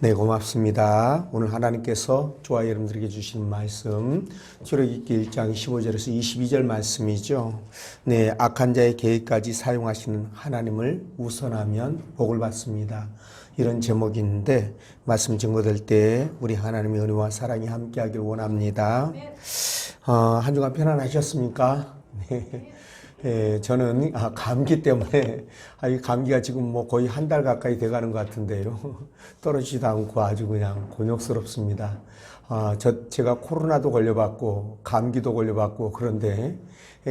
네, 고맙습니다. 오늘 하나님께서 저와 여러분들에게 주신 말씀, 출애굽기 1장 15절에서 22절 말씀이죠. 네, 악한 자의 계획까지 사용하시는 하나님을 우선하면 복을 받습니다. 이런 제목인데 말씀 증거될 때 우리 하나님의 은혜와 사랑이 함께하길 원합니다. 한 주간 편안하셨습니까? 네. 예, 저는 감기 때문에 이 감기가 지금 뭐 거의 한 달 가까이 돼가는 것 같은데요. 떨어지지도 않고 아주 그냥 곤욕스럽습니다. 제가 코로나도 걸려봤고 감기도 걸려봤고 그런데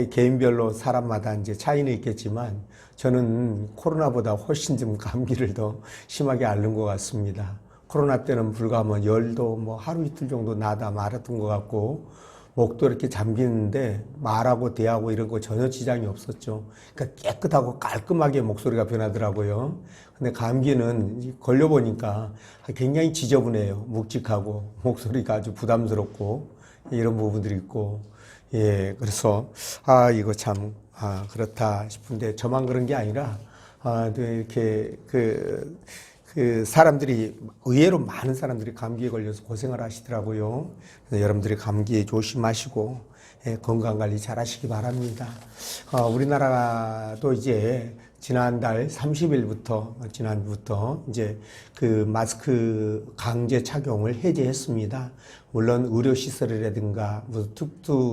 개인별로 사람마다 이제 차이는 있겠지만 저는 코로나보다 훨씬 좀 감기를 더 심하게 앓는 것 같습니다. 코로나 때는 불과 뭐 열도 뭐 하루 이틀 정도 나다 말았던 것 같고 목도 이렇게 잠기는데 말하고 대하고 이런 거 전혀 지장이 없었죠. 그러니까 깨끗하고 깔끔하게 목소리가 변하더라고요. 근데 감기는 걸려보니까 굉장히 지저분해요. 묵직하고 목소리가 아주 부담스럽고 이런 부분들이 있고, 예, 그래서 이거 참 그렇다 싶은데 저만 그런 게 아니라 이렇게 사람들이 의외로 많은 사람들이 감기에 걸려서 고생을 하시더라고요. 그래서 여러분들이 감기에 조심하시고 건강 관리 잘 하시기 바랍니다. 우리나라도 이제 지난달 30일부터 지난주부터 이제 그 마스크 강제 착용을 해제했습니다. 물론 의료 시설이라든가 무슨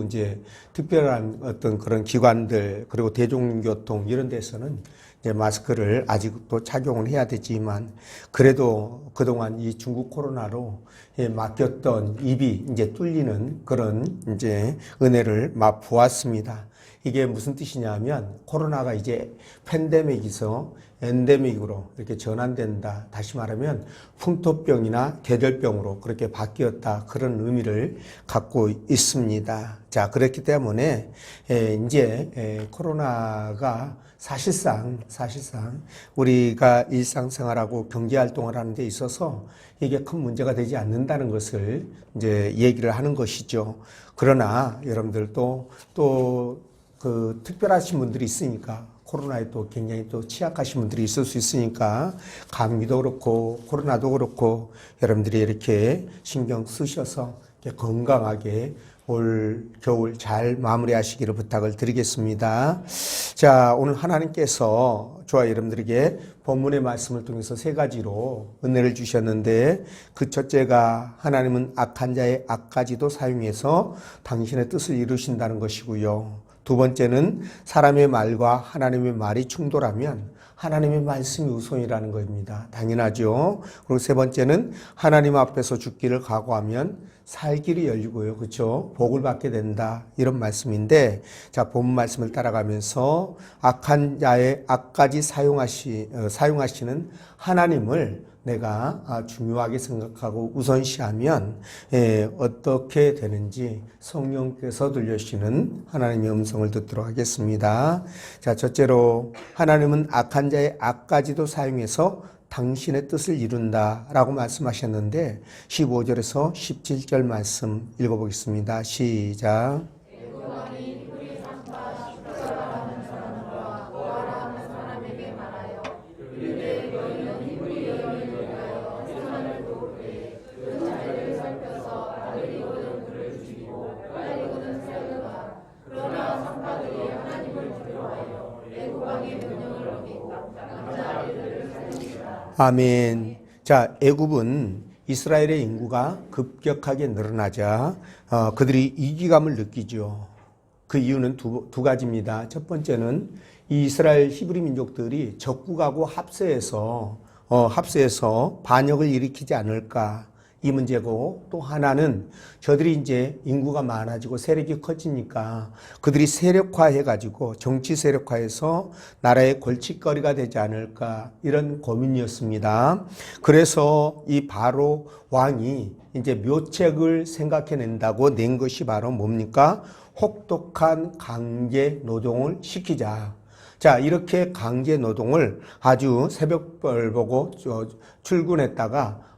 이제 특별한 어떤 그런 기관들 그리고 대중교통 이런 데서는 이제 마스크를 아직도 착용을 해야 되지만 그래도 그동안 이 중국 코로나로 막혔던 입이 이제 뚫리는 그런 이제 은혜를 맛보았습니다. 이게 무슨 뜻이냐면 코로나가 이제 팬데믹에서 엔데믹으로 이렇게 전환된다. 다시 말하면 풍토병이나 계절병으로 그렇게 바뀌었다. 그런 의미를 갖고 있습니다. 자, 그렇기 때문에 이제 코로나가 사실상 우리가 일상생활하고 경제활동을 하는 데 있어서 이게 큰 문제가 되지 않는다는 것을 이제 얘기를 하는 것이죠. 그러나 여러분들도 또 그 특별하신 분들이 있으니까 코로나에 또 굉장히 또 취약하신 분들이 있을 수 있으니까 감기도 그렇고 코로나도 그렇고 여러분들이 이렇게 신경 쓰셔서 이렇게 건강하게 올 겨울 잘 마무리하시기를 부탁을 드리겠습니다. 자, 오늘 하나님께서 저와 여러분들에게 본문의 말씀을 통해서 세 가지로 은혜를 주셨는데 그 첫째가 하나님은 악한 자의 악까지도 사용해서 당신의 뜻을 이루신다는 것이고요. 두 번째는 사람의 말과 하나님의 말이 충돌하면 하나님의 말씀이 우선이라는 겁니다. 당연하죠. 그리고 세 번째는 하나님 앞에서 죽기를 각오하면 살 길이 열리고요. 그렇죠? 복을 받게 된다. 이런 말씀인데 자, 본 말씀을 따라가면서 악한 자의 악까지 사용하시는 하나님을 내가 중요하게 생각하고 우선시하면 어떻게 되는지 성령께서 들려주시는 하나님의 음성을 듣도록 하겠습니다. 자, 첫째로 하나님은 악한 자의 악까지도 사용해서 당신의 뜻을 이룬다라고 말씀하셨는데 15절에서 17절 말씀 읽어보겠습니다. 시작. 아멘. 자, 애굽은 이스라엘의 인구가 급격하게 늘어나자 그들이 이기감을 느끼죠. 그 이유는 두 가지입니다. 첫 번째는 이 이스라엘 히브리 민족들이 적국하고 합세해서 반역을 일으키지 않을까 이 문제고, 또 하나는 저들이 이제 인구가 많아지고 세력이 커지니까 그들이 세력화해가지고 정치 세력화해서 나라의 골칫거리가 되지 않을까 이런 고민이었습니다. 그래서 이 바로 왕이 이제 묘책을 생각해낸다고 낸 것이 바로 뭡니까? 혹독한 강제 노동을 시키자. 자, 이렇게 강제 노동을 아주 새벽별 보고 출근했다가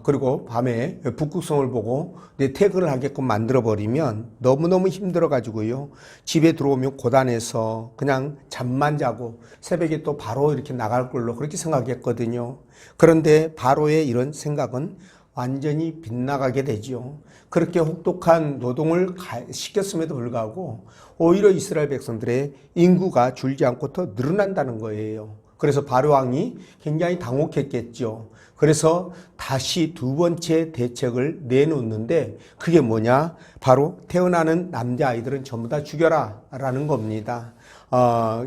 그리고 밤에 북극성을 보고 퇴근을 하게끔 만들어버리면 너무너무 힘들어가지고요. 집에 들어오면 고단해서 그냥 잠만 자고 새벽에 또 바로 이렇게 나갈 걸로 그렇게 생각했거든요. 그런데 바로의 이런 생각은 완전히 빗나가게 되죠. 그렇게 혹독한 노동을 시켰음에도 불구하고 오히려 이스라엘 백성들의 인구가 줄지 않고 더 늘어난다는 거예요. 그래서 바로 왕이 굉장히 당혹했겠죠. 그래서 다시 두 번째 대책을 내놓는데 그게 뭐냐? 바로 태어나는 남자아이들은 전부 다 죽여라 라는 겁니다.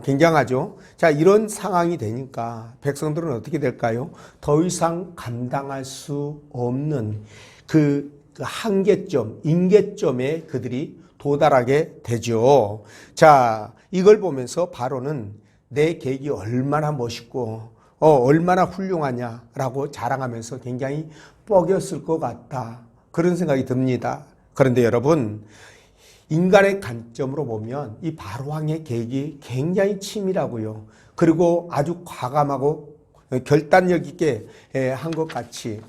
굉장하죠. 자, 이런 상황이 되니까 백성들은 어떻게 될까요? 더 이상 감당할 수 없는 그 한계점, 임계점에 그들이 도달하게 되죠. 자, 이걸 보면서 바로는 내 계획이 얼마나 멋있고 얼마나 훌륭하냐라고 자랑하면서 굉장히 뻐겼을 것 같다. 그런 생각이 듭니다. 그런데 여러분, 인간의 관점으로 보면 이 바로왕의 계획이 굉장히 치밀하고요. 그리고 아주 과감하고 결단력 있게 한 것 같이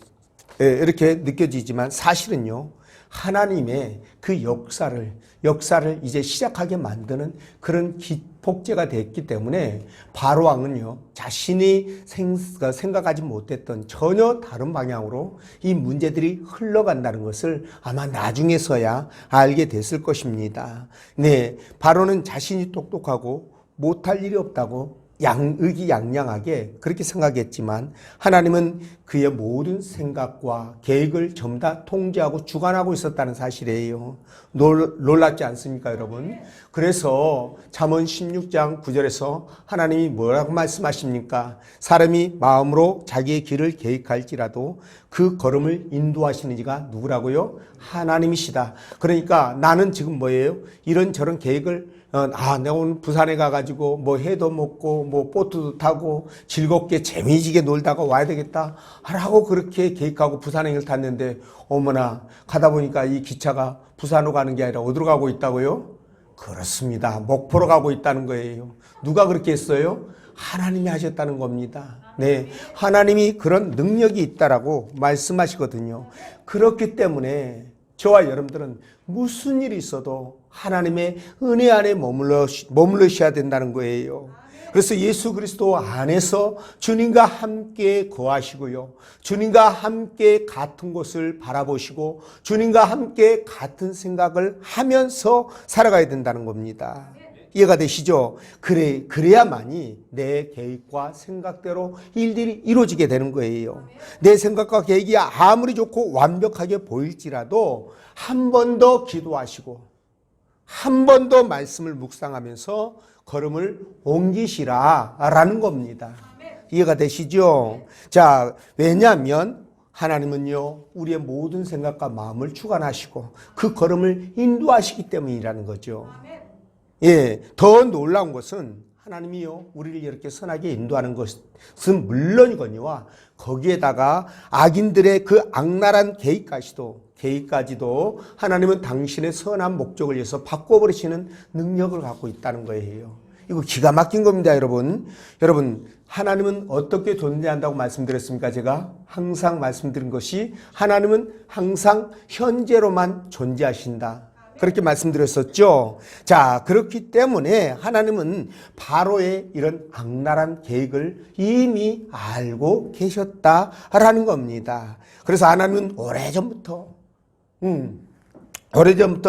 이렇게 느껴지지만 사실은요, 하나님의 그 역사를 이제 시작하게 만드는 그런 복제가 됐기 때문에 바로왕은요, 자신이 생각하지 못했던 전혀 다른 방향으로 이 문제들이 흘러간다는 것을 아마 나중에서야 알게 됐을 것입니다. 네, 바로는 자신이 똑똑하고 못할 일이 없다고 의기양양하게 그렇게 생각했지만 하나님은 그의 모든 생각과 계획을 전부 다 통제하고 주관하고 있었다는 사실이에요. 놀랍지 않습니까, 여러분? 그래서 잠언 16장 9절에서 하나님이 뭐라고 말씀하십니까? 사람이 마음으로 자기의 길을 계획할지라도 그 걸음을 인도하시는 이가 누구라고요? 하나님이시다. 그러니까 나는 지금 뭐예요? 이런저런 계획을 내가 오늘 부산에 가가지고 뭐 회도 먹고 뭐 보트도 타고 즐겁게 재미지게 놀다가 와야 되겠다 라고 그렇게 계획하고 부산행을 탔는데 어머나 가다 보니까 이 기차가 부산으로 가는 게 아니라 어디로 가고 있다고요? 그렇습니다. 목포로 가고 있다는 거예요. 누가 그렇게 했어요? 하나님이 하셨다는 겁니다. 네, 하나님이 그런 능력이 있다라고 말씀하시거든요. 그렇기 때문에 저와 여러분들은 무슨 일이 있어도 하나님의 은혜 안에 머물러셔야 된다는 거예요. 그래서 예수 그리스도 안에서 주님과 함께 거하시고요. 주님과 함께 같은 곳을 바라보시고 주님과 함께 같은 생각을 하면서 살아가야 된다는 겁니다. 이해가 되시죠? 그래야만이 내 계획과 생각대로 일들이 이루어지게 되는 거예요. 내 생각과 계획이 아무리 좋고 완벽하게 보일지라도 한 번 더 기도하시고 한 번 더 말씀을 묵상하면서 걸음을 옮기시라라는 겁니다. 이해가 되시죠? 자, 왜냐하면 하나님은요, 우리의 모든 생각과 마음을 주관하시고 그 걸음을 인도하시기 때문이라는 거죠. 예, 더 놀라운 것은 하나님이요, 우리를 이렇게 선하게 인도하는 것은 물론이거니와 거기에다가 악인들의 그 악랄한 계획까지도 하나님은 당신의 선한 목적을 위해서 바꿔버리시는 능력을 갖고 있다는 거예요. 이거 기가 막힌 겁니다, 여러분. 여러분, 하나님은 어떻게 존재한다고 말씀드렸습니까? 제가 항상 말씀드린 것이 하나님은 항상 현재로만 존재하신다. 그렇게 말씀드렸었죠. 자, 그렇기 때문에 하나님은 바로의 이런 악랄한 계획을 이미 알고 계셨다라는 겁니다. 그래서 하나님은 오래전부터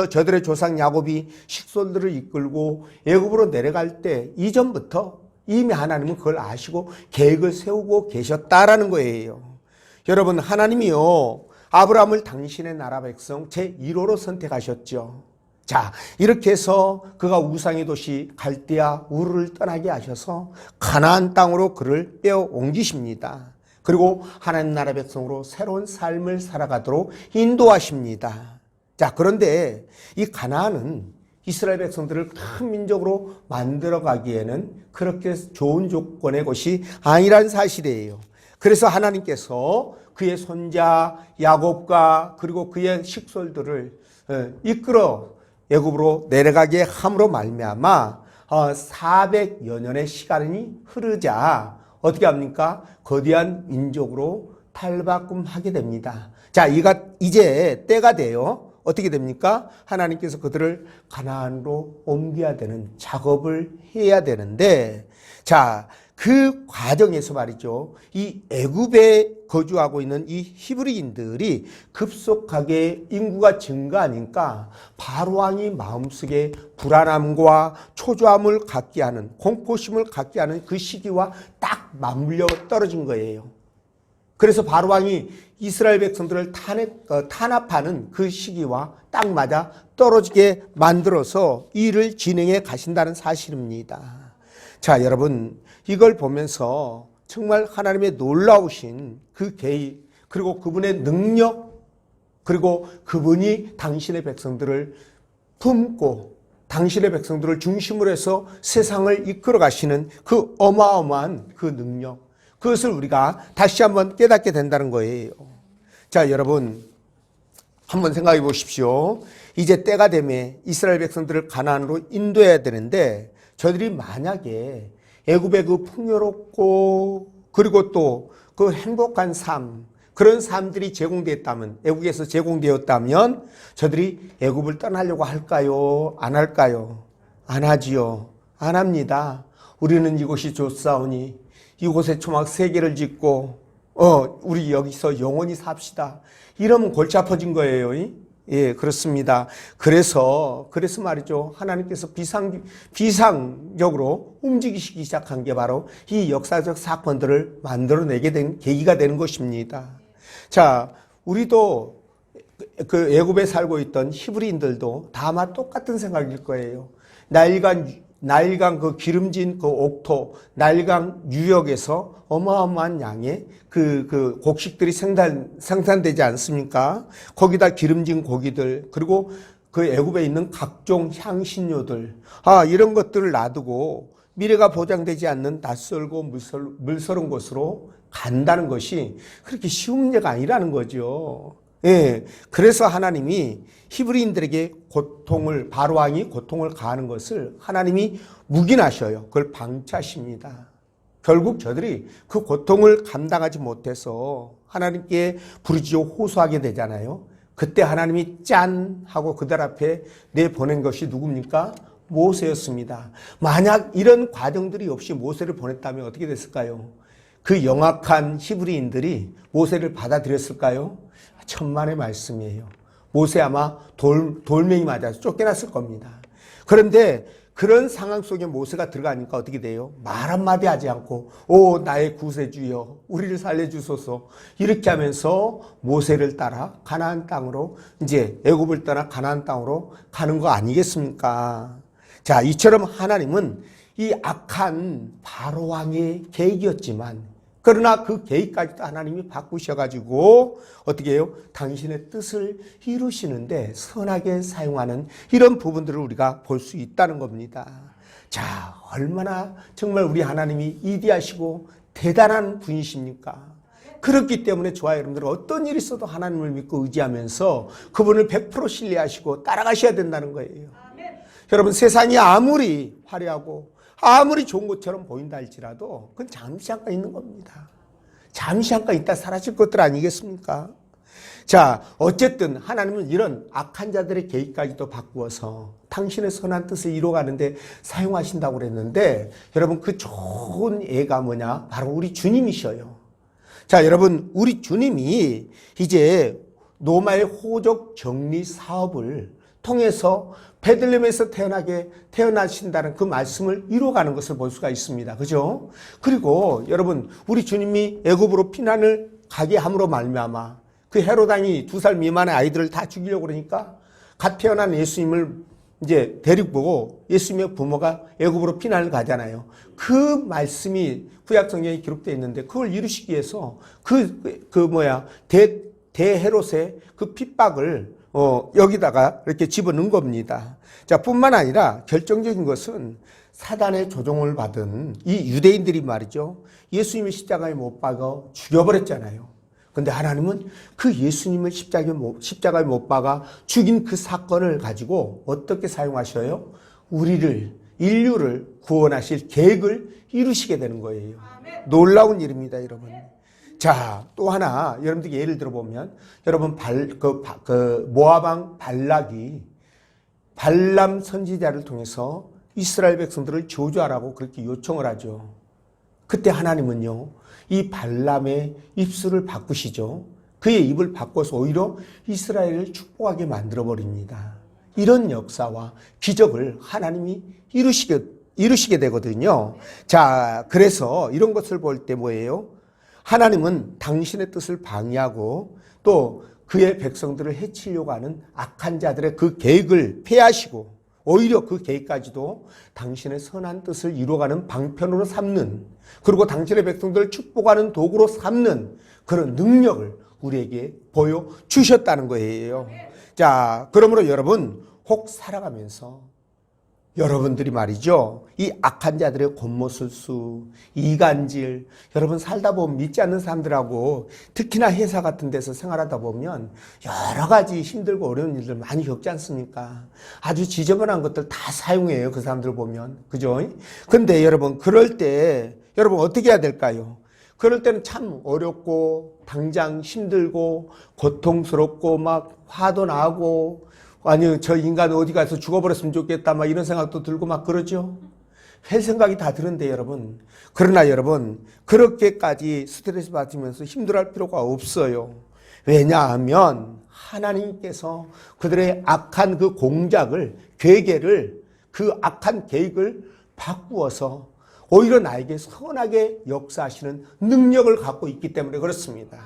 저들의 조상 야곱이 식솔들을 이끌고 애굽으로 내려갈 때 이전부터 이미 하나님은 그걸 아시고 계획을 세우고 계셨다라는 거예요. 여러분, 하나님이요, 아브라함을 당신의 나라 백성 제1호로 선택하셨죠. 자, 이렇게 해서 그가 우상의 도시 갈대아 우르를 떠나게 하셔서 가나안 땅으로 그를 빼어 옮기십니다. 그리고 하나님 나라 백성으로 새로운 삶을 살아가도록 인도하십니다. 자, 그런데 이 가나안은 이스라엘 백성들을 큰 민족으로 만들어가기에는 그렇게 좋은 조건의 곳이 아니란 사실이에요. 그래서 하나님께서 그의 손자 야곱과 그리고 그의 식솔들을 이끌어 애굽으로 내려가게 함으로 말미암아 400여 년의 시간이 흐르자 어떻게 합니까? 거대한 민족으로 탈바꿈하게 됩니다. 자, 이제 때가 돼요. 어떻게 됩니까? 하나님께서 그들을 가나안으로 옮겨야 되는 작업을 해야 되는데, 자, 그 과정에서 말이죠. 이 애굽에 거주하고 있는 이 히브리인들이 급속하게 인구가 증가하니까 바로 왕이 마음속에 불안함과 초조함을 갖게 하는, 공포심을 갖게 하는 그 시기와 딱 맞물려 떨어진 거예요. 그래서 바로 왕이 이스라엘 백성들을 탄압하는 그 시기와 딱 맞아 떨어지게 만들어서 이 일을 진행해 가신다는 사실입니다. 자, 여러분, 이걸 보면서 정말 하나님의 놀라우신 그 계획, 그리고 그분의 능력, 그리고 그분이 당신의 백성들을 품고 당신의 백성들을 중심으로 해서 세상을 이끌어 가시는 그 어마어마한 그 능력, 그것을 우리가 다시 한번 깨닫게 된다는 거예요. 자, 여러분, 한번 생각해 보십시오. 이제 때가 되면 이스라엘 백성들을 가나안으로 인도해야 되는데, 저들이 만약에 애굽의 그 풍요롭고 그리고 또 그 행복한 삶, 그런 삶들이 제공됐다면, 애국에서 제공되었다면 저들이 애굽을 떠나려고 할까요? 안 할까요? 안 하지요. 안 합니다. 우리는 이곳이 좋사오니 이곳에 초막 3개를 짓고 우리 여기서 영원히 삽시다. 이러면 골치 아파진 거예요. 예, 그렇습니다. 그래서 말이죠. 하나님께서 비상적으로 움직이시기 시작한 게 바로 이 역사적 사건들을 만들어내게 된 계기가 되는 것입니다. 자, 우리도 그 애굽에 살고 있던 히브리인들도 다 아마 똑같은 생각일 거예요. 나일강 그 기름진 그 옥토, 나일강 유역에서 어마어마한 양의 그 곡식들이 생산되지 않습니까? 거기다 기름진 고기들, 그리고 그 애굽에 있는 각종 향신료들, 이런 것들을 놔두고 미래가 보장되지 않는 낯설고 물서른 곳으로 간다는 것이 그렇게 쉬운 문제가 아니라는 거죠. 예, 그래서 하나님이 히브리인들에게 바로 왕이 고통을 가하는 것을 하나님이 묵인하셔요. 그걸 방치하십니다. 결국 저들이 그 고통을 감당하지 못해서 하나님께 부르짖어 호소하게 되잖아요. 그때 하나님이 짠 하고 그들 앞에 내보낸 것이 누굽니까? 모세였습니다. 만약 이런 과정들이 없이 모세를 보냈다면 어떻게 됐을까요? 그 영악한 히브리인들이 모세를 받아들였을까요? 천만의 말씀이에요. 모세 아마 돌멩이 맞아서 쫓겨났을 겁니다. 그런데 그런 상황 속에 모세가 들어가니까 어떻게 돼요? 말 한마디 하지 않고 오 나의 구세주여 우리를 살려주소서 이렇게 하면서 모세를 따라 가나안 땅으로 이제 애굽을 떠나 가나안 땅으로 가는 거 아니겠습니까? 자, 이처럼 하나님은 이 악한 바로 왕의 계획이었지만 그러나 그 계획까지도 하나님이 바꾸셔가지고 어떻게 해요? 당신의 뜻을 이루시는데 선하게 사용하는 이런 부분들을 우리가 볼 수 있다는 겁니다. 자, 얼마나 정말 우리 하나님이 이디하시고 대단한 분이십니까? 그렇기 때문에 저와 여러분들은 어떤 일이 있어도 하나님을 믿고 의지하면서 그분을 100% 신뢰하시고 따라가셔야 된다는 거예요. 여러분, 세상이 아무리 화려하고 아무리 좋은 것처럼 보인다 할지라도 그건 잠시 잠깐 있는 겁니다. 잠시 잠깐 있다 사라질 것들 아니겠습니까? 자, 어쨌든 하나님은 이런 악한 자들의 계획까지도 바꾸어서 당신의 선한 뜻을 이루어가는데 사용하신다고 그랬는데 여러분 그 좋은 애가 뭐냐? 바로 우리 주님이셔요. 자, 여러분 우리 주님이 이제 노마의 호적 정리 사업을 통해서 베들레헴에서 태어나신다는 그 말씀을 이루어가는 것을 볼 수가 있습니다. 그죠? 그리고 여러분 우리 주님이 애굽으로 피난을 가게 함으로 말미암아 그 헤롯 왕이 2살 미만의 아이들을 다 죽이려고 그러니까 갓 태어난 예수님을 이제 데리고 보고 예수님의 부모가 애굽으로 피난을 가잖아요. 그 말씀이 구약 성경에 기록되어 있는데 그걸 이루시기 위해서 대헤롯의 그 핍박을 여기다가 이렇게 집어넣은 겁니다. 자, 뿐만 아니라 결정적인 것은 사단의 조종을 받은 이 유대인들이 말이죠. 예수님을 십자가에 못 박아 죽여버렸잖아요. 그런데 하나님은 그 예수님을 십자가에 못 박아 죽인 그 사건을 가지고 어떻게 사용하셔요? 인류를 구원하실 계획을 이루시게 되는 거예요. 놀라운 일입니다, 여러분. 자, 또 하나 여러분들 예를 들어보면 여러분 모압 왕 발락이 발람 선지자를 통해서 이스라엘 백성들을 저주하라고 그렇게 요청을 하죠. 그때 하나님은요, 이 발람의 입술을 바꾸시죠. 그의 입을 바꿔서 오히려 이스라엘을 축복하게 만들어버립니다. 이런 역사와 기적을 하나님이 이루시게 되거든요. 자, 그래서 이런 것을 볼 때 뭐예요? 하나님은 당신의 뜻을 방해하고 또 그의 백성들을 해치려고 하는 악한 자들의 그 계획을 폐하시고 오히려 그 계획까지도 당신의 선한 뜻을 이루어가는 방편으로 삼는, 그리고 당신의 백성들을 축복하는 도구로 삼는 그런 능력을 우리에게 보여주셨다는 거예요. 자, 그러므로 여러분 혹 살아가면서 여러분들이 말이죠, 이 악한 자들의 곤모술수, 이간질, 여러분 살다 보면 믿지 않는 사람들하고 특히나 회사 같은 데서 생활하다 보면 여러 가지 힘들고 어려운 일들 많이 겪지 않습니까? 아주 지저분한 것들 다 사용해요, 그 사람들 보면. 그죠? 근데 여러분 그럴 때 여러분 어떻게 해야 될까요? 그럴 때는 참 어렵고 당장 힘들고 고통스럽고 막 화도 나고, 아니 저 인간 어디 가서 죽어버렸으면 좋겠다 막 이런 생각도 들고 막 그러죠. 할 생각이 다 드는데 여러분, 그러나 여러분 그렇게까지 스트레스 받으면서 힘들어할 필요가 없어요. 왜냐하면 하나님께서 그들의 악한 그 공작을, 괴계를, 그 악한 계획을 바꾸어서 오히려 나에게 선하게 역사하시는 능력을 갖고 있기 때문에 그렇습니다.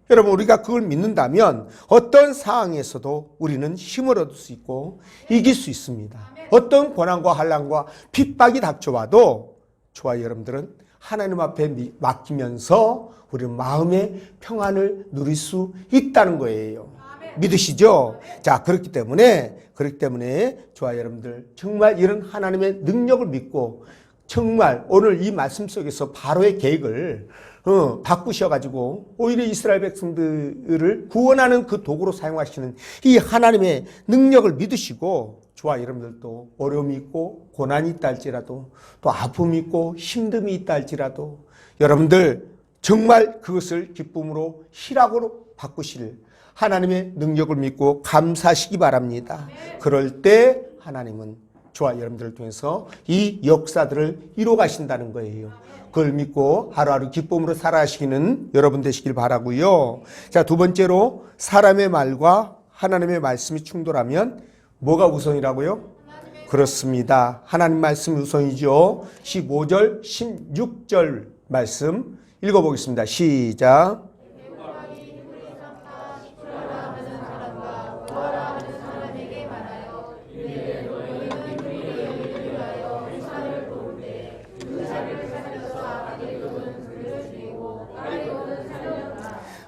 여러분 우리가 그걸 믿는다면 어떤 상황에서도 우리는 힘을 얻을 수 있고 이길 수 있습니다. 어떤 고난과 환난과 핍박이 닥쳐와도 저와 여러분들은 하나님 앞에 맡기면서 우리는 마음의 평안을 누릴 수 있다는 거예요. 믿으시죠? 자, 그렇기 때문에 저와 여러분들 정말 이런 하나님의 능력을 믿고 정말 오늘 이 말씀 속에서 바로의 계획을 바꾸셔가지고 오히려 이스라엘 백성들을 구원하는 그 도구로 사용하시는 이 하나님의 능력을 믿으시고, 저와 여러분들도 어려움이 있고 고난이 있다 할지라도 또 아픔이 있고 힘듦이 있다 할지라도 여러분들 정말 그것을 기쁨으로 희락으로 바꾸실 하나님의 능력을 믿고 감사하시기 바랍니다. 그럴 때 하나님은 저와 여러분들을 통해서 이 역사들을 이루어 가신다는 거예요. 그걸 믿고 하루하루 기쁨으로 살아가시는 여러분 되시길 바라고요. 자, 두 번째로 사람의 말과 하나님의 말씀이 충돌하면 뭐가 우선이라고요? 그렇습니다. 하나님 말씀이 우선이죠. 15절, 16절 말씀 읽어보겠습니다. 시작.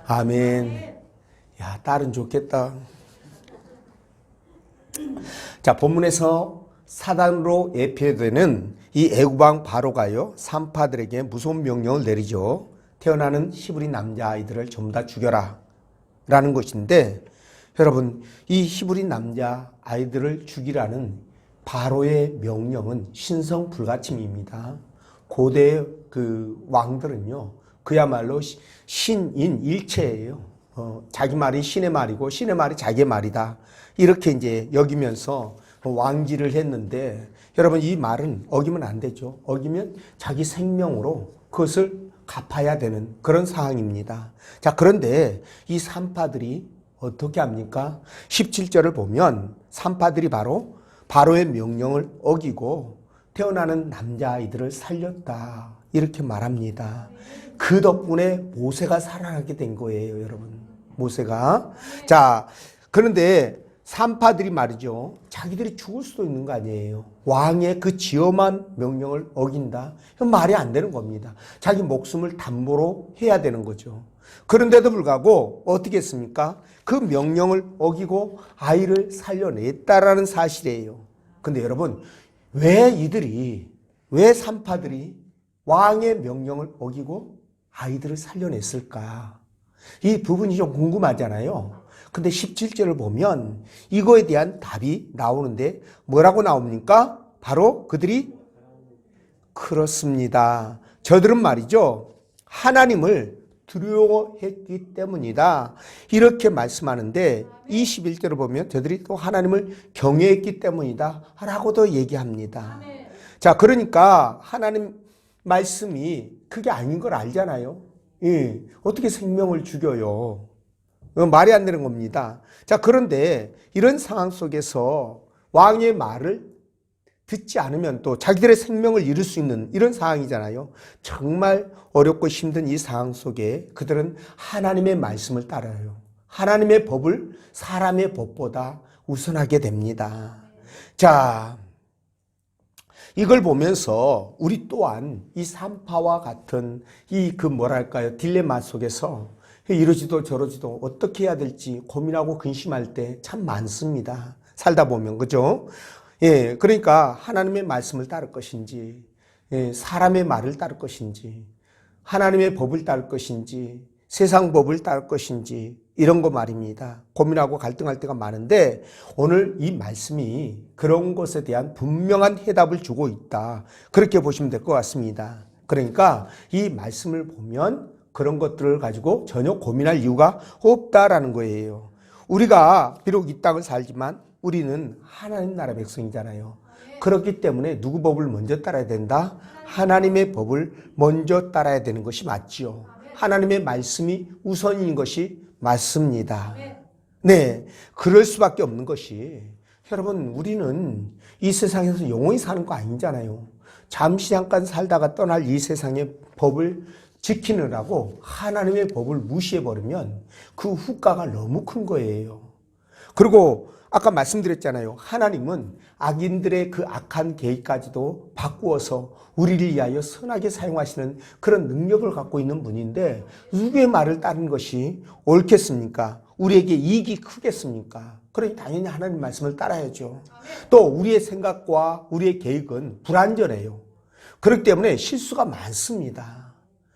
아멘. 야, 딸은 좋겠다. 자, 본문에서 사단으로 예표되는 이 애국왕 바로가요, 산파들에게 무서운 명령을 내리죠. 태어나는 히브리 남자아이들을 전부 다 죽여라 라는 것인데, 여러분 이 히브리 남자아이들을 죽이라는 바로의 명령은 신성 불가침입니다. 고대 그 왕들은요, 그야말로 신인 일체예요. 자기 말이 신의 말이고 신의 말이 자기의 말이다, 이렇게 이제 여기면서 왕지를 했는데, 여러분 이 말은 어기면 안 되죠. 어기면 자기 생명으로 그것을 갚아야 되는 그런 상황입니다. 자, 그런데 이 산파들이 어떻게 합니까? 17절을 보면 산파들이 바로 바로의 명령을 어기고 태어나는 남자아이들을 살렸다, 이렇게 말합니다. 그 덕분에 모세가 살아나게 된 거예요, 여러분. 모세가. 자, 그런데 산파들이 말이죠, 자기들이 죽을 수도 있는 거 아니에요. 왕의 그 지엄한 명령을 어긴다, 이건 말이 안 되는 겁니다. 자기 목숨을 담보로 해야 되는 거죠. 그런데도 불구하고 어떻게 했습니까? 그 명령을 어기고 아이를 살려냈다라는 사실이에요. 근데 여러분, 왜 산파들이 왕의 명령을 어기고 아이들을 살려냈을까? 이 부분이 좀 궁금하잖아요. 근데 17절을 보면 이거에 대한 답이 나오는데 뭐라고 나옵니까? 바로 그들이 그렇습니다. 저들은 말이죠, 하나님을 두려워했기 때문이다. 이렇게 말씀하는데 21절을 보면 저들이 또 하나님을 경외했기 때문이다 라고도 얘기합니다. 자, 그러니까 하나님 말씀이 그게 아닌 걸 알잖아요. 예, 어떻게 생명을 죽여요? 말이 안 되는 겁니다. 자, 그런데 이런 상황 속에서 왕의 말을 듣지 않으면 또 자기들의 생명을 잃을 수 있는 이런 상황이잖아요. 정말 어렵고 힘든 이 상황 속에 그들은 하나님의 말씀을 따라요. 하나님의 법을 사람의 법보다 우선하게 됩니다. 자, 이걸 보면서 우리 또한 이 산파와 같은 이 딜레마 속에서 이러지도 저러지도 어떻게 해야 될지 고민하고 근심할 때 참 많습니다. 살다 보면, 그죠? 예, 그러니까 하나님의 말씀을 따를 것인지, 예, 사람의 말을 따를 것인지, 하나님의 법을 따를 것인지, 세상 법을 따를 것인지, 이런 거 말입니다. 고민하고 갈등할 때가 많은데 오늘 이 말씀이 그런 것에 대한 분명한 해답을 주고 있다. 그렇게 보시면 될 것 같습니다. 그러니까 이 말씀을 보면 그런 것들을 가지고 전혀 고민할 이유가 없다라는 거예요. 우리가 비록 이 땅을 살지만 우리는 하나님 나라 백성이잖아요. 그렇기 때문에 누구 법을 먼저 따라야 된다? 하나님의 법을 먼저 따라야 되는 것이 맞지요. 하나님의 말씀이 우선인 것이 맞습니다. 네, 그럴 수밖에 없는 것이 여러분 우리는 이 세상에서 영원히 사는 거 아니잖아요. 잠시 잠깐 살다가 떠날 이 세상의 법을 지키느라고 하나님의 법을 무시해버리면 그 후과가 너무 큰 거예요. 그리고 아까 말씀드렸잖아요. 하나님은 악인들의 그 악한 계획까지도 바꾸어서 우리를 위하여 선하게 사용하시는 그런 능력을 갖고 있는 분인데 누구의 말을 따르는 것이 옳겠습니까? 우리에게 이익이 크겠습니까? 그러니 당연히 하나님 말씀을 따라야죠. 또 우리의 생각과 우리의 계획은 불완전해요. 그렇기 때문에 실수가 많습니다.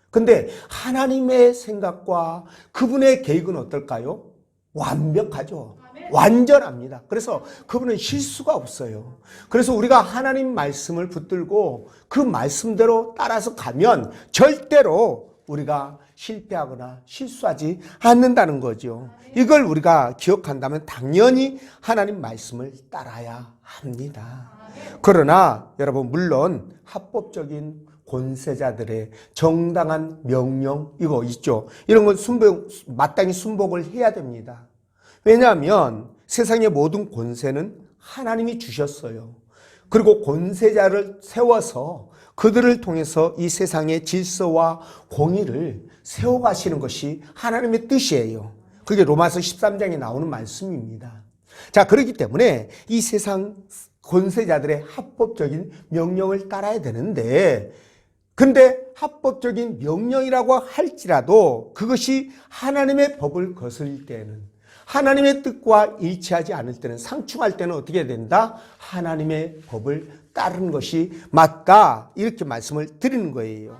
근데 하나님의 생각과 그분의 계획은 어떨까요? 완벽하죠. 완전합니다. 그래서 그분은 실수가 없어요. 그래서 우리가 하나님 말씀을 붙들고 그 말씀대로 따라서 가면 절대로 우리가 실패하거나 실수하지 않는다는 거죠. 이걸 우리가 기억한다면 당연히 하나님 말씀을 따라야 합니다. 그러나 여러분 물론 합법적인 권세자들의 정당한 명령 이거 있죠. 이런 건 마땅히 순복을 해야 됩니다. 왜냐하면 세상의 모든 권세는 하나님이 주셨어요. 그리고 권세자를 세워서 그들을 통해서 이 세상의 질서와 공의를 세워가시는 것이 하나님의 뜻이에요. 그게 로마서 13장에 나오는 말씀입니다. 자, 그렇기 때문에 이 세상 권세자들의 합법적인 명령을 따라야 되는데 근데 합법적인 명령이라고 할지라도 그것이 하나님의 법을 거슬릴 때는 하나님의 뜻과 일치하지 않을 때는 상충할 때는 어떻게 해야 된다? 하나님의 법을 따르는 것이 맞다. 이렇게 말씀을 드리는 거예요.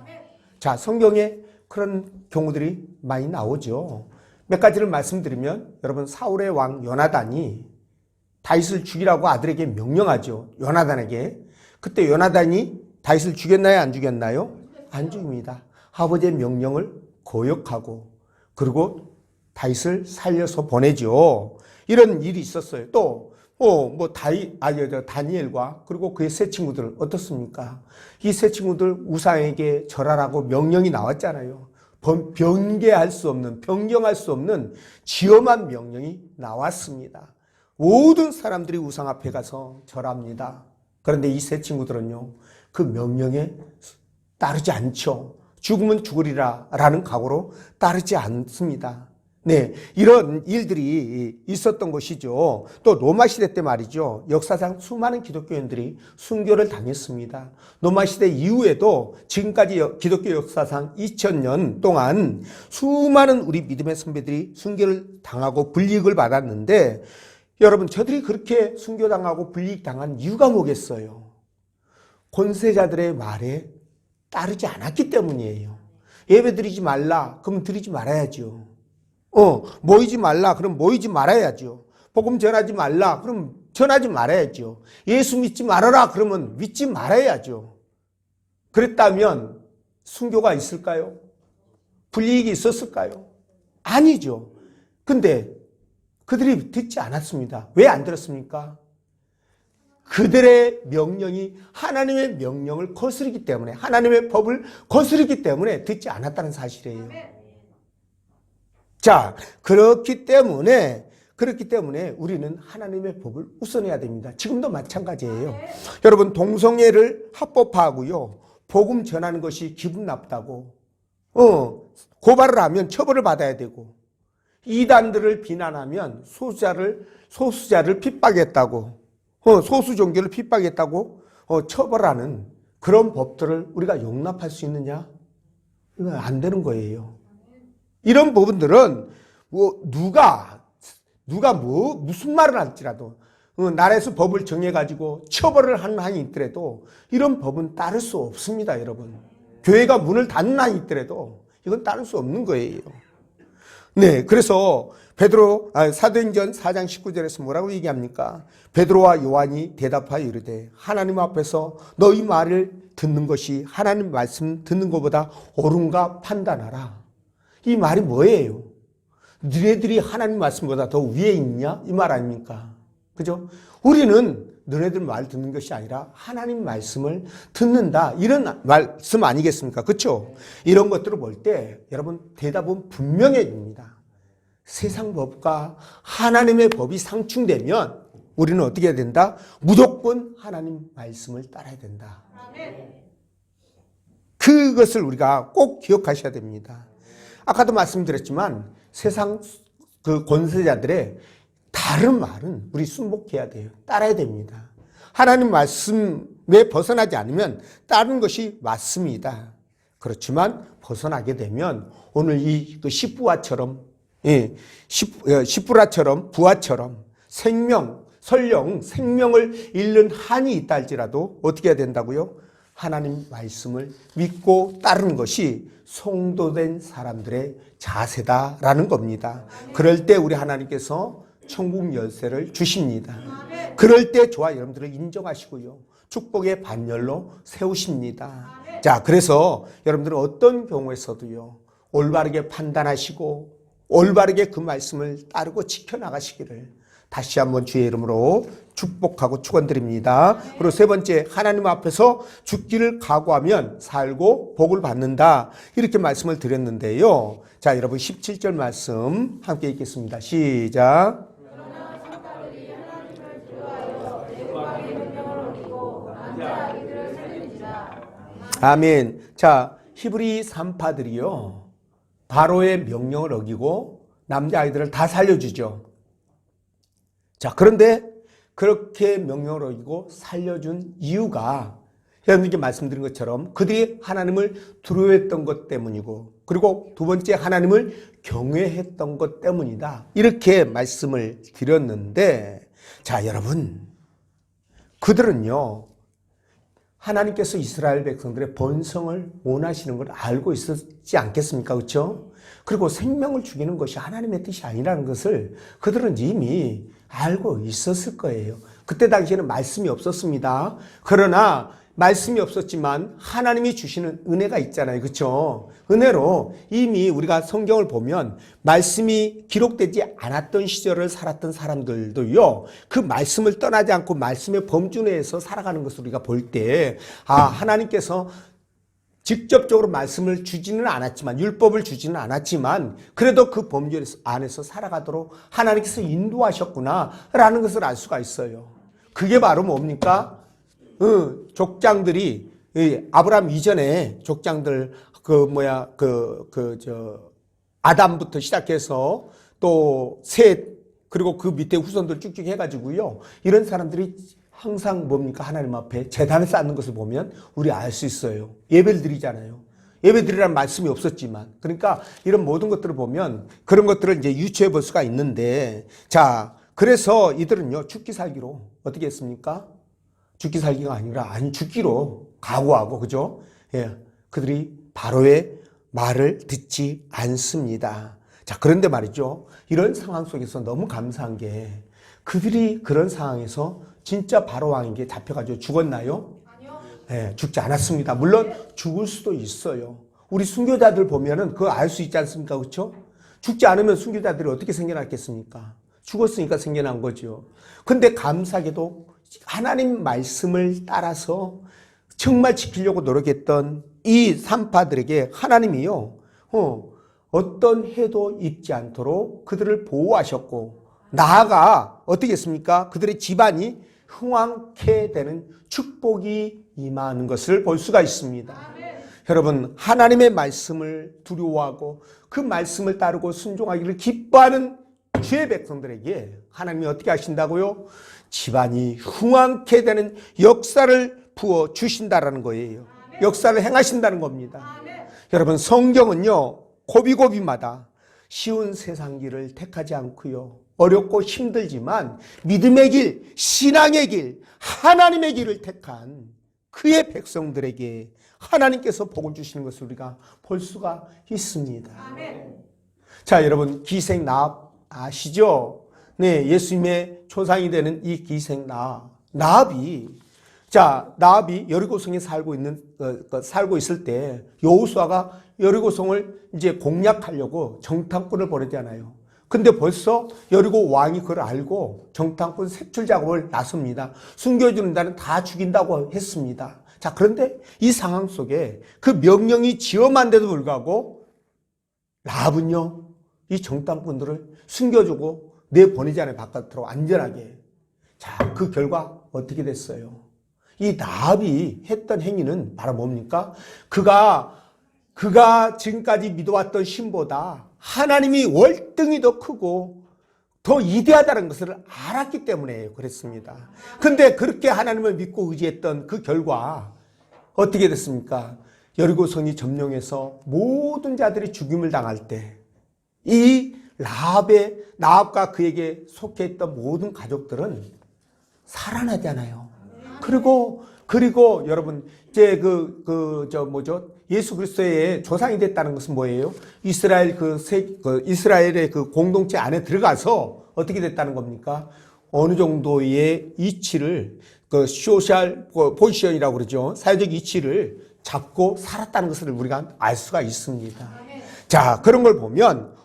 자, 성경에 그런 경우들이 많이 나오죠. 몇 가지를 말씀드리면 여러분 사울의 왕 요나단이 다윗을 죽이라고 아들에게 명령하죠. 요나단에게. 그때 요나단이 다윗을 죽였나요? 안 죽였나요? 안 죽입니다. 아버지의 명령을 거역하고 그리고 다윗을 살려서 보내죠. 이런 일이 있었어요. 또 다니엘과 그리고 그의 세 친구들은 어떻습니까? 이 세 친구들 우상에게 절하라고 명령이 나왔잖아요. 변경할 수 없는 지엄한 명령이 나왔습니다. 모든 사람들이 우상 앞에 가서 절합니다. 그런데 이 세 친구들은요, 그 명령에 따르지 않죠. 죽으면 죽으리라 라는 각오로 따르지 않습니다. 네, 이런 일들이 있었던 것이죠. 또 로마 시대 때 말이죠. 역사상 수많은 기독교인들이 순교를 당했습니다. 로마 시대 이후에도 지금까지 기독교 역사상 2000년 동안 수많은 우리 믿음의 선배들이 순교를 당하고 불이익을 받았는데 여러분 저들이 그렇게 순교당하고 불이익당한 이유가 뭐겠어요? 권세자들의 말에 따르지 않았기 때문이에요. 예배 드리지 말라 그럼 드리지 말아야죠. 모이지 말라 그럼 모이지 말아야죠. 복음 전하지 말라 그럼 전하지 말아야죠. 예수 믿지 말아라 그러면 믿지 말아야죠. 그랬다면 순교가 있을까요? 불이익이 있었을까요? 아니죠. 근데 그들이 듣지 않았습니다. 왜 안 들었습니까? 그들의 명령이 하나님의 명령을 거스르기 때문에, 하나님의 법을 거스르기 때문에 듣지 않았다는 사실이에요. 자, 그렇기 때문에 우리는 하나님의 법을 우선해야 됩니다. 지금도 마찬가지예요. 여러분, 동성애를 합법화하고요, 복음 전하는 것이 기분 나쁘다고 고발을 하면 처벌을 받아야 되고, 이단들을 비난하면 소수자를 핍박했다고, 소수 종교를 핍박했다고 처벌하는 그런 법들을 우리가 용납할 수 있느냐? 이건 안 되는 거예요. 이런 부분들은 누가 무슨 말을 할지라도, 나라에서 법을 정해가지고 처벌을 하는 한이 있더라도 이런 법은 따를 수 없습니다, 여러분. 교회가 문을 닫는 한이 있더라도 이건 따를 수 없는 거예요. 네, 그래서 사도행전 4장 19절에서 뭐라고 얘기합니까? 베드로와 요한이 대답하여 이르되 하나님 앞에서 너희 말을 듣는 것이 하나님 말씀 듣는 것보다 옳은가 판단하라. 이 말이 뭐예요? 너네들이 하나님 말씀보다 더 위에 있냐? 이 말 아닙니까? 그죠? 우리는 너네들 말 듣는 것이 아니라 하나님 말씀을 듣는다, 이런 말씀 아니겠습니까? 그렇죠? 이런 것들을 볼 때 여러분, 대답은 분명해집니다. 세상 법과 하나님의 법이 상충되면 우리는 어떻게 해야 된다? 무조건 하나님 말씀을 따라야 된다. 그것을 우리가 꼭 기억하셔야 됩니다. 아까도 말씀드렸지만 세상 그 권세자들의 다른 말은 우리 순복해야 돼요. 따라야 됩니다. 하나님 말씀에 벗어나지 않으면 따르는 것이 맞습니다. 그렇지만 벗어나게 되면 오늘 이 십부라처럼 부하처럼 설령 생명을 잃는 한이 있다 할지라도 어떻게 해야 된다고요? 하나님 말씀을 믿고 따르는 것이 성도된 사람들의 자세다라는 겁니다. 그럴 때 우리 하나님께서 천국 열쇠를 주십니다. 그럴 때 저와 여러분들을 인정하시고요, 축복의 반열로 세우십니다. 자, 그래서 여러분들은 어떤 경우에서도요, 올바르게 판단하시고 올바르게 그 말씀을 따르고 지켜나가시기를 다시 한번 주의 이름으로 축복하고 축원드립니다. 그리고 세 번째, 하나님 앞에서 죽기를 각오하면 살고 복을 받는다, 이렇게 말씀을 드렸는데요. 자, 여러분 17절 말씀 함께 읽겠습니다. 시작. 아멘. 자, 히브리 산파들이요, 바로의 명령을 어기고 남자아이들을 다 살려주죠. 자, 그런데 그렇게 명령을 어기고 살려준 이유가 여러분께 말씀드린 것처럼 그들이 하나님을 두려워했던 것 때문이고, 그리고 두 번째, 하나님을 경외했던 것 때문이다, 이렇게 말씀을 드렸는데, 자, 여러분, 그들은요, 하나님께서 이스라엘 백성들의 번성을 원하시는 걸 알고 있었지 않겠습니까? 그렇죠? 그리고 생명을 죽이는 것이 하나님의 뜻이 아니라는 것을 그들은 이미 알고 있었을 거예요. 그때 당시에는 말씀이 없었습니다. 그러나 말씀이 없었지만 하나님이 주시는 은혜가 있잖아요. 그렇죠? 은혜로 이미 우리가 성경을 보면 말씀이 기록되지 않았던 시절을 살았던 사람들도요, 그 말씀을 떠나지 않고 말씀의 범주 내에서 살아가는 것을 우리가 볼 때, 하나님께서 직접적으로 말씀을 주지는 않았지만, 율법을 주지는 않았지만, 그래도 그 범주 안에서 살아가도록 하나님께서 인도하셨구나라는 것을 알 수가 있어요. 그게 바로 뭡니까? 족장들이, 아브라함 이전에 족장들, 아담부터 시작해서 또 셋, 그리고 그 밑에 후손들 쭉쭉 해가지고요, 이런 사람들이 항상 뭡니까? 하나님 앞에 제단을 쌓는 것을 보면 우리 알 수 있어요. 예배를 드리잖아요. 예배 드리라는 말씀이 없었지만. 그러니까 이런 모든 것들을 보면 그런 것들을 이제 유추해 볼 수가 있는데, 자, 그래서 이들은요, 죽기 살기로 어떻게 했습니까? 죽기 살기가 아니라 안 죽기로 각오하고, 그죠? 예, 그들이 바로의 말을 듣지 않습니다. 자, 그런데 말이죠, 이런 상황 속에서 너무 감사한 게, 그들이 그런 상황에서 진짜 바로 왕에게 잡혀가지고 죽었나요? 아니요. 네, 죽지 않았습니다. 물론 죽을 수도 있어요. 우리 순교자들 보면은 그거 알 수 있지 않습니까? 그렇죠? 죽지 않으면 순교자들이 어떻게 생겨났겠습니까? 죽었으니까 생겨난 거죠. 근데 감사하게도 하나님 말씀을 따라서 정말 지키려고 노력했던 이 산파들에게 하나님이요, 어떤 해도 입지 않도록 그들을 보호하셨고, 나아가 어떻게 했습니까? 그들의 집안이 흥왕케 되는 축복이 임하는 것을 볼 수가 있습니다. 여러분, 하나님의 말씀을 두려워하고 그 말씀을 따르고 순종하기를 기뻐하는 주의 백성들에게 하나님이 어떻게 하신다고요? 집안이 흥왕케 되는 역사를 부어 주신다라는 거예요. 역사를 행하신다는 겁니다. 여러분, 성경은요, 고비고비마다 쉬운 세상 길을 택하지 않고요, 어렵고 힘들지만 믿음의 길, 신앙의 길, 하나님의 길을 택한 그의 백성들에게 하나님께서 복을 주시는 것을 우리가 볼 수가 있습니다. 자, 여러분, 기생 나합 아시죠? 네, 예수님의 조상이 되는 이 기생 나합이, 자, 나합이 여리고성에 살고 있을 때 여호수아가 여리고성을 이제 공략하려고 정탐꾼을 보내잖아요. 근데 벌써 여리고 왕이 그걸 알고 정탐꾼 색출 작업을 나섭니다. 숨겨주는 자는 다 죽인다고 했습니다. 자, 그런데 이 상황 속에 그 명령이 지엄한데도 불구하고 라합은요, 이 정탐꾼들을 숨겨주고 내보내잖아요. 바깥으로 안전하게. 자, 그 결과 어떻게 됐어요? 이 라합이 했던 행위는 바로 뭡니까? 그가 지금까지 믿어왔던 신보다 하나님이 월등히 더 크고 더 위대하다는 것을 알았기 때문에 그랬습니다. 근데 그렇게 하나님을 믿고 의지했던 그 결과 어떻게 됐습니까? 여리고성이 점령해서 모든 자들이 죽임을 당할 때 이 라합과 그에게 속해 있던 모든 가족들은 살아나잖아요. 그리고 여러분, 이제 예수 그리스도의 조상이 됐다는 것은 뭐예요? 이스라엘의 그 공동체 안에 들어가서 어떻게 됐다는 겁니까? 어느 정도의 위치를, 그 소셜 포지션이라고 그러죠. 사회적 위치를 잡고 살았다는 것을 우리가 알 수가 있습니다. 자, 그런 걸 보면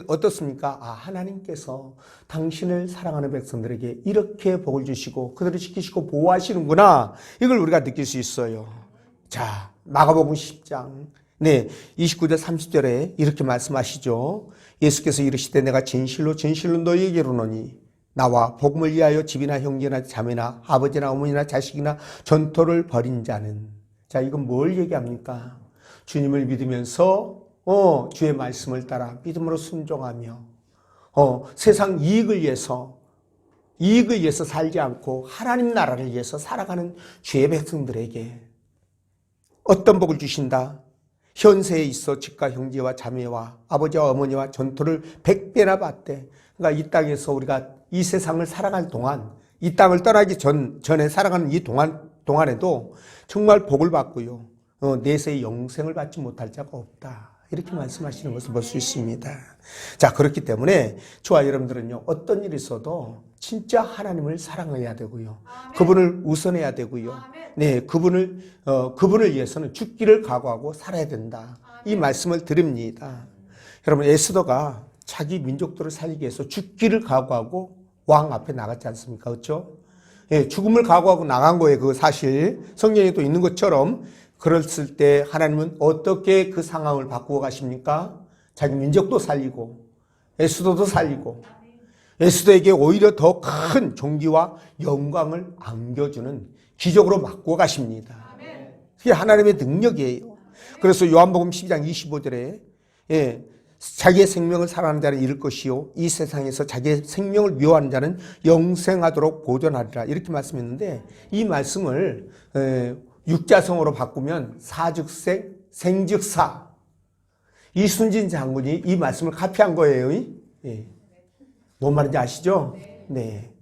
어떻습니까? 아, 하나님께서 당신을 사랑하는 백성들에게 이렇게 복을 주시고 그들을 지키시고 보호하시는구나. 이걸 우리가 느낄 수 있어요. 자, 마가복음 10장 29절 30절에 이렇게 말씀하시죠. 예수께서 이르시되 내가 진실로 너희에게 이르노니 나와 복음을 위하여 집이나 형제나 자매나 아버지나 어머니나 자식이나 전토를 벌인 자는, 자, 이건 뭘 얘기합니까? 주님을 믿으면서 주의 말씀을 따라 믿음으로 순종하며 세상 이익을 위해서 살지 않고 하나님 나라를 위해서 살아가는 주의 백성들에게 어떤 복을 주신다? 현세에 있어 집과 형제와 자매와 아버지와 어머니와 전토를 100배나 받되, 그러니까 이 땅에서 우리가 이 세상을 살아갈 동안, 이 땅을 떠나기 전에 살아가는 이 동안에도 정말 복을 받고요, 내세의 영생을 받지 못할 자가 없다. 이렇게 말씀하시는 것을 볼 수 있습니다. 자, 그렇기 때문에 저와 여러분들은요, 어떤 일이 있어도 진짜 하나님을 사랑해야 되고요, 그분을 우선해야 되고요, 네, 그분을 위해서는 죽기를 각오하고 살아야 된다. 이 말씀을 드립니다. 여러분, 에스더가 자기 민족들을 살리기 위해서 죽기를 각오하고 왕 앞에 나갔지 않습니까? 그렇죠? 예, 죽음을 각오하고 나간 거예요. 그 사실 성경에 또 있는 것처럼. 그랬을 때 하나님은 어떻게 그 상황을 바꾸어 가십니까? 자기 민족도 살리고 에스더도 살리고 에스더에게 오히려 더 큰 존귀와 영광을 안겨주는 기적으로 바꾸어 가십니다. 그게 하나님의 능력이에요. 그래서 요한복음 12장 25절에 자기의 생명을 사랑하는 자는 잃을 것이요 이 세상에서 자기의 생명을 미워하는 자는 영생하도록 보존하리라, 이렇게 말씀했는데, 이 말씀을 육자성어로 바꾸면 사즉생, 생즉사. 이순신 장군이 이 말씀을 카피한 거예요. 뭔 말인지 아시죠? 네.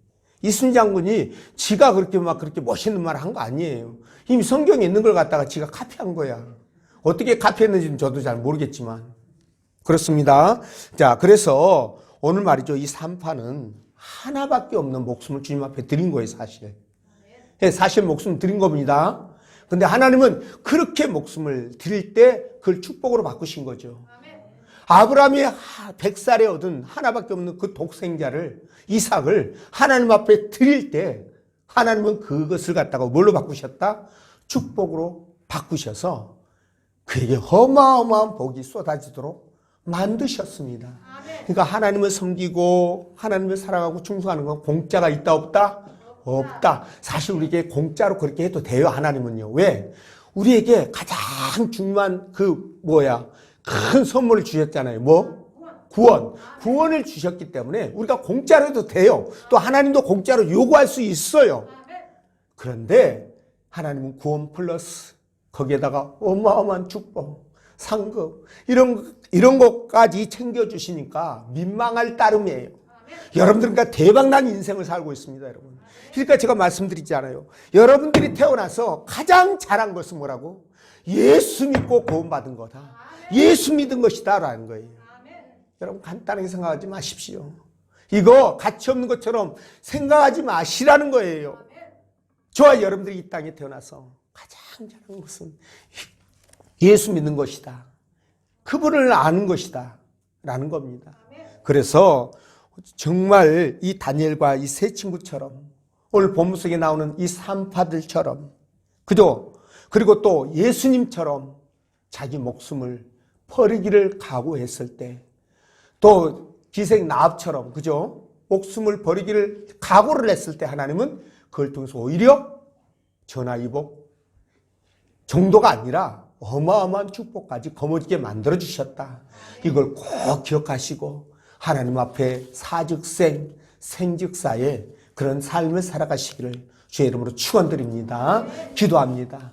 이순신 장군이 지가 그렇게 멋있는 말을 한 거 아니에요. 이미 성경에 있는 걸 갖다가 지가 카피한 거야. 어떻게 카피했는지는 저도 잘 모르겠지만. 그렇습니다. 자, 그래서 오늘 말이죠. 이 산파는 하나밖에 없는 목숨을 주님 앞에 드린 거예요, 사실. 사실 목숨 드린 겁니다. 근데 하나님은 그렇게 목숨을 드릴 때 그걸 축복으로 바꾸신 거죠. 아브라함이 100살에 얻은 하나밖에 없는 그 독생자를, 이삭을 하나님 앞에 드릴 때 하나님은 그것을 갖다가 뭘로 바꾸셨다? 축복으로 바꾸셔서 그에게 어마어마한 복이 쏟아지도록 만드셨습니다. 그러니까 하나님을 섬기고 하나님을 사랑하고 충성하는 건 공짜가 있다 없다? 없다. 사실 우리에게 공짜로 그렇게 해도 돼요. 하나님은요. 왜? 우리에게 가장 중요한 큰 선물을 주셨잖아요. 뭐? 구원을 주셨기 때문에 우리가 공짜로 해도 돼요. 또 하나님도 공짜로 요구할 수 있어요. 그런데 하나님은 구원 플러스 거기에다가 어마어마한 축복, 상급 이런 것까지 챙겨주시니까 민망할 따름이에요. 여러분들 그러니까 대박난 인생을 살고 있습니다. 여러분. 그러니까 제가 말씀드리잖아요. 여러분들이 태어나서 가장 잘한 것은 뭐라고? 예수 믿고 구원받은 거다. 예수 믿은 것이다 라는 거예요. 여러분 간단하게 생각하지 마십시오. 이거 가치 없는 것처럼 생각하지 마시라는 거예요. 저와 여러분들이 이 땅에 태어나서 가장 잘한 것은 예수 믿는 것이다. 그분을 아는 것이다 라는 겁니다. 그래서 정말 이 다니엘과 이 세 친구처럼 오늘 본문 속에 나오는 이 산파들처럼 그리고 또 예수님처럼 자기 목숨을 버리기를 각오했을 때 또 기생 나합처럼 목숨을 버리기를 각오를 했을 때 하나님은 그걸 통해서 오히려 전화위복 정도가 아니라 어마어마한 축복까지 거머쥐게 만들어 주셨다. 이걸 꼭 기억하시고 하나님 앞에 사즉생 생즉사의 그런 삶을 살아가시기를 주의 이름으로 축원드립니다. 기도합니다.